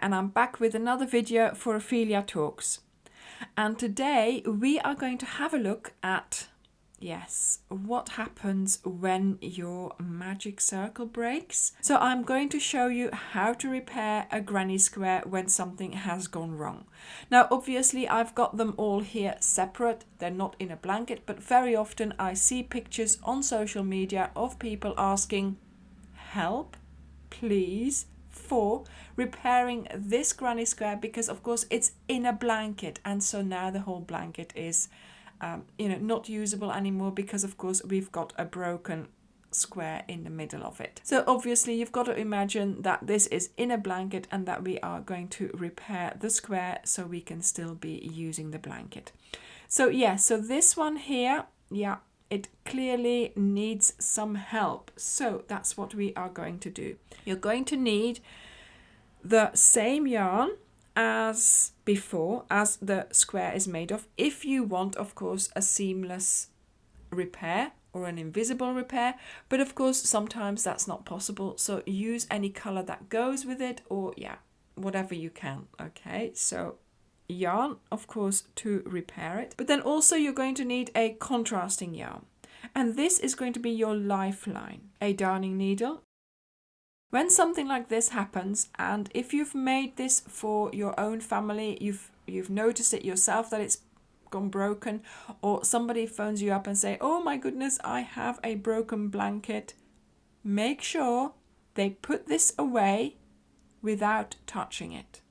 and I'm back with another video for Ophelia Talks. And today we are going to have a look at, yes, what happens when your magic circle breaks. So I'm going to show you how to repair a granny square when something has gone wrong. Now obviously I've got them all here separate, they're not in a blanket, but very often I see pictures on social media of people asking, help, please, for repairing this granny square, because of course it's in a blanket, and so now the whole blanket is not usable anymore, because of course we've got a broken square in the middle of it. So obviously you've got to imagine that this is in a blanket and that we are going to repair the square so we can still be using the blanket. So yeah, so this one here, yeah, it clearly needs some help. So that's what we are going to do. You're going to need the same yarn as before, as the square is made of. If you want, of course, a seamless repair or an invisible repair, but of course sometimes that's not possible. So use any color that goes with it, or yeah, whatever you can. Okay, so yarn, of course, to repair it, but then also you're going to need a contrasting yarn, and this is going to be your lifeline, a darning needle. When something like this happens, and if you've made this for your own family, you've noticed it yourself that it's gone broken, or somebody phones you up and say, oh my goodness, I have a broken blanket, make sure they put this away without touching it.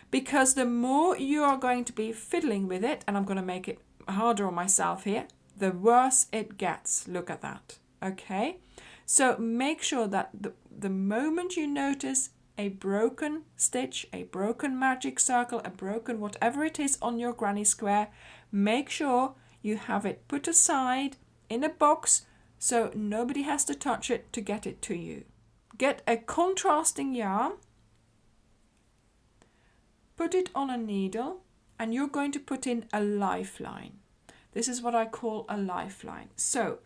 Because the more you are going to be fiddling with it, and I'm going to make it harder on myself here, the worse it gets. Look at that. Okay? So make sure that the moment you notice a broken stitch, a broken magic circle, a broken whatever it is on your granny square, make sure you have it put aside in a box so nobody has to touch it to get it to you. Get a contrasting yarn, put it on a needle, and you're going to put in a lifeline. This is what I call a lifeline. So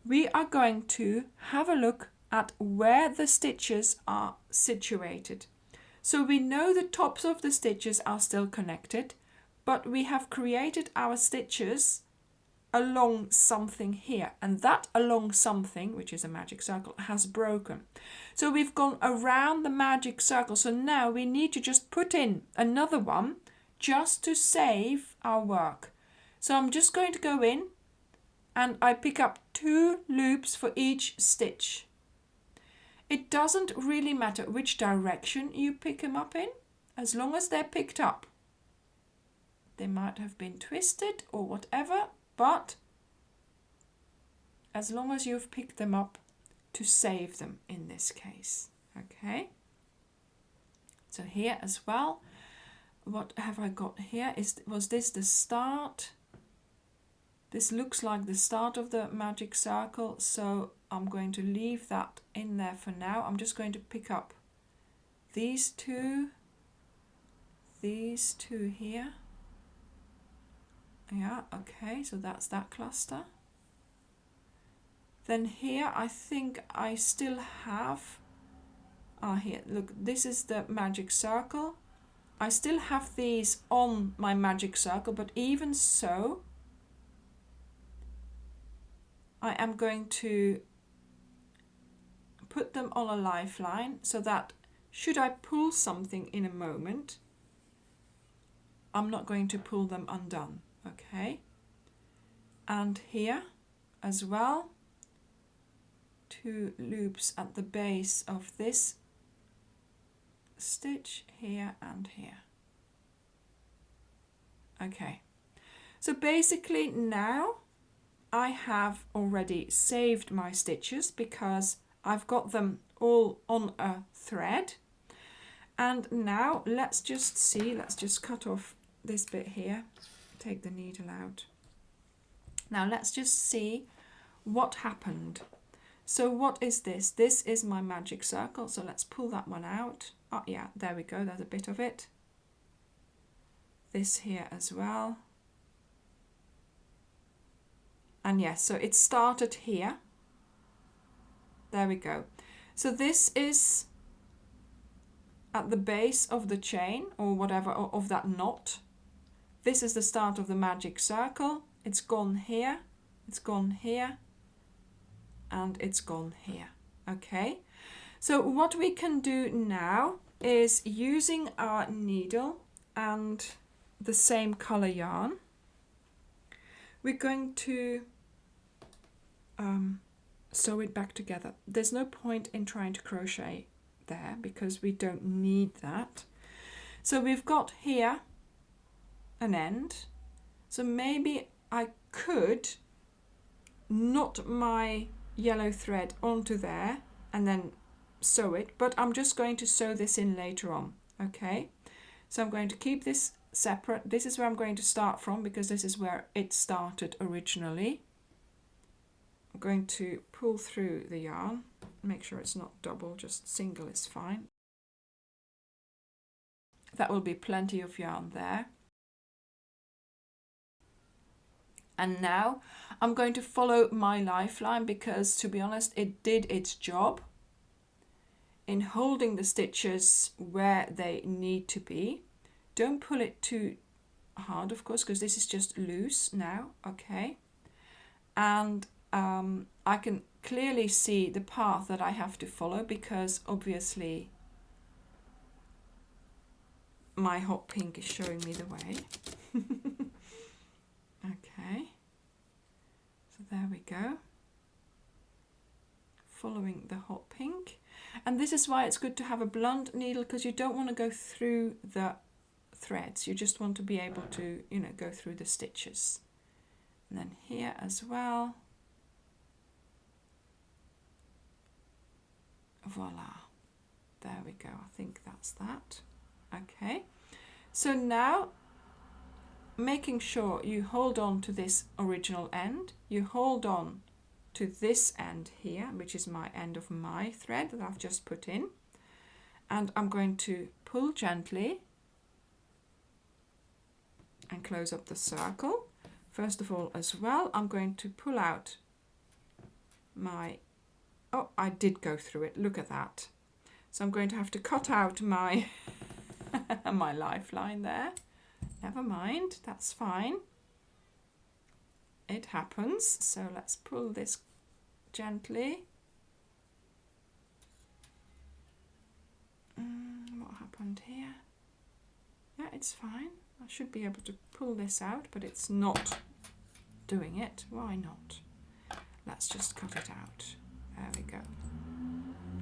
we are going to have a look at where the stitches are situated. So we know the tops of the stitches are still connected, but we have created our stitches along something here, and that along something, which is a magic circle, has broken. So we've gone around the magic circle, so now we need to just put in another one just to save our work. So I'm just going to go in and I pick up 2 loops for each stitch. It doesn't really matter which direction you pick them up in, as long as they're picked up. They might have been twisted or whatever, but as long as you've picked them up to save them in this case. Okay? So here as well, what have I got here? Was this the start? This looks like the start of the magic circle, so I'm going to leave that in there for now. I'm just going to pick up these two here. Yeah, okay, so that's that cluster. Then here I think I still have, here, look, this is the magic circle. I still have these on my magic circle, but even so, I am going to put them on a lifeline so that should I pull something in a moment, I'm not going to pull them undone. Okay? And here as well, 2 loops at the base of this stitch, here and here. Okay, so basically now I have already saved my stitches because I've got them all on a thread. And now let's just see, let's just cut off this bit here, take the needle out. Now let's just see what happened. So what is this? This is my magic circle, so let's pull that one out. Oh yeah, there we go, there's a bit of it. This here as well. And yes, so it started here. There we go. So this is at the base of the chain or whatever, of that knot. This is the start of the magic circle. It's gone here, it's gone here, and it's gone here. Okay, so what we can do now is, using our needle and the same color yarn, we're going to sew it back together. There's no point in trying to crochet there because we don't need that. So we've got here an end. So maybe I could knot my yellow thread onto there and then sew it, but I'm just going to sew this in later on. Okay, so I'm going to keep this separate. This is where I'm going to start from because this is where it started originally. I'm going to pull through the yarn, make sure it's not double, just single is fine. That will be plenty of yarn there. And now I'm going to follow my lifeline because, to be honest, it did its job in holding the stitches where they need to be. Don't pull it too hard, of course, because this is just loose now. Okay, and I can clearly see the path that I have to follow because obviously my hot pink is showing me the way. Okay, so there we go, following the hot pink. And this is why it's good to have a blunt needle, because you don't want to go through the threads, you just want to be able to, you know, go through the stitches. And then here as well, voila, there we go, I think that's that. Okay, so now making sure you hold on to this original end, you hold on to this end here, which is my end of my thread that I've just put in, and I'm going to pull gently and close up the circle. First of all as well, I'm going to pull out my, oh, I did go through it, look at that. So I'm going to have to cut out my my lifeline there. Never mind, that's fine. It happens. So let's pull this gently. What happened here? Yeah, it's fine. I should be able to pull this out, but it's not doing it. Why not? Let's just cut it out. There we go.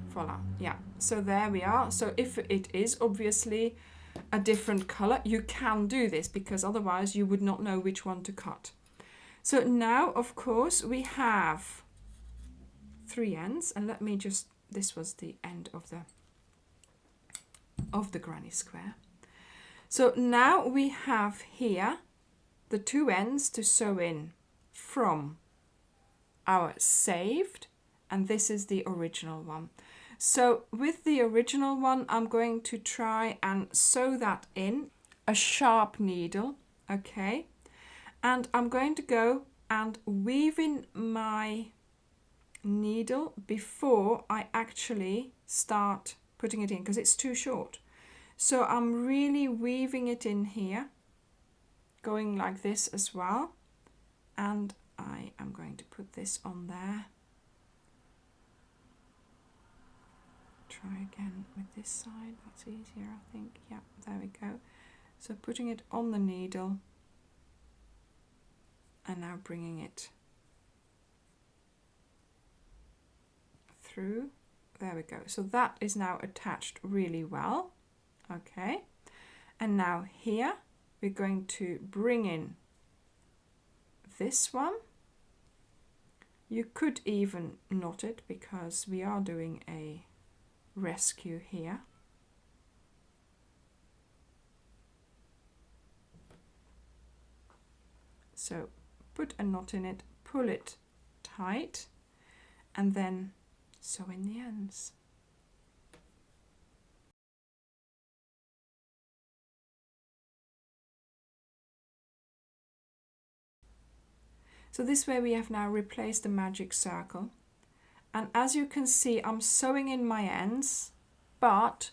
Voila. Yeah, so there we are. So if it is obviously a different color, you can do this because otherwise you would not know which one to cut. So now, of course, we have 3 ends, and let me just, this was the end of the granny square. So now we have here the 2 ends to sew in from our saved, and this is the original one. So with the original one, I'm going to try and sew that in a sharp needle, okay? And I'm going to go and weave in my needle before I actually start putting it in because it's too short. So I'm really weaving it in here, going like this as well. And I am going to put this on there. Try again with this side, that's easier I think. Yeah, there we go. So putting it on the needle and now bringing it through. There we go. So that is now attached really well. Okay, and now here we're going to bring in this one. You could even knot it because we are doing a rescue here. So put a knot in it, pull it tight, and then sew in the ends. So this way we have now replaced the magic circle. And as you can see, I'm sewing in my ends, but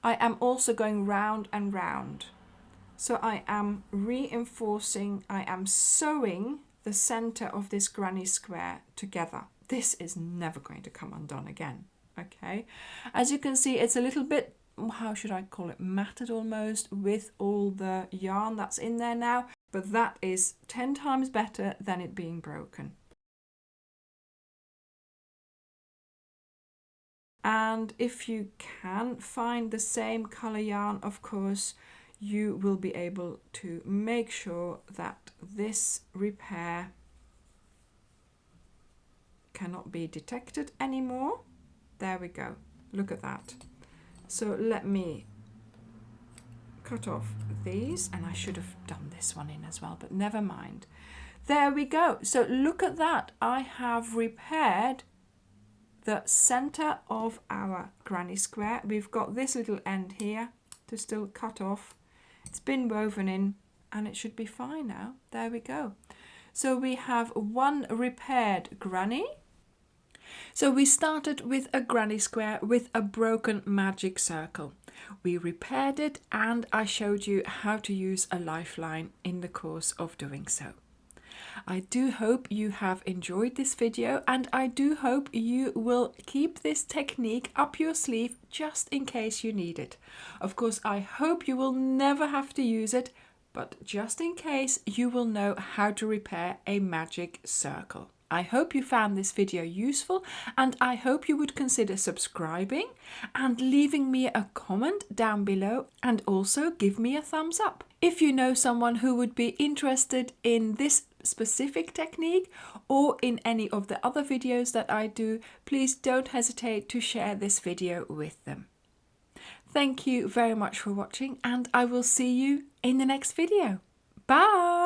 I am also going round and round. So I am reinforcing, I am sewing the center of this granny square together. This is never going to come undone again. Okay, as you can see, it's a little bit, how should I call it, matted almost with all the yarn that's in there now, but that is 10 times better than it being broken. And if you can find the same color yarn, of course, you will be able to make sure that this repair cannot be detected anymore. There we go. Look at that. So let me cut off these, and I should have done this one in as well, but never mind. There we go. So look at that. I have repaired the center of our granny square. We've got this little end here to still cut off. It's been woven in and it should be fine now. There we go. So we have one repaired granny. So we started with a granny square with a broken magic circle. We repaired it and I showed you how to use a lifeline in the course of doing so. I do hope you have enjoyed this video, and I do hope you will keep this technique up your sleeve just in case you need it. Of course, I hope you will never have to use it, but just in case, you will know how to repair a magic circle. I hope you found this video useful, and I hope you would consider subscribing and leaving me a comment down below, and also give me a thumbs up. If you know someone who would be interested in this specific technique or in any of the other videos that I do, please don't hesitate to share this video with them. Thank you very much for watching, and I will see you in the next video. Bye!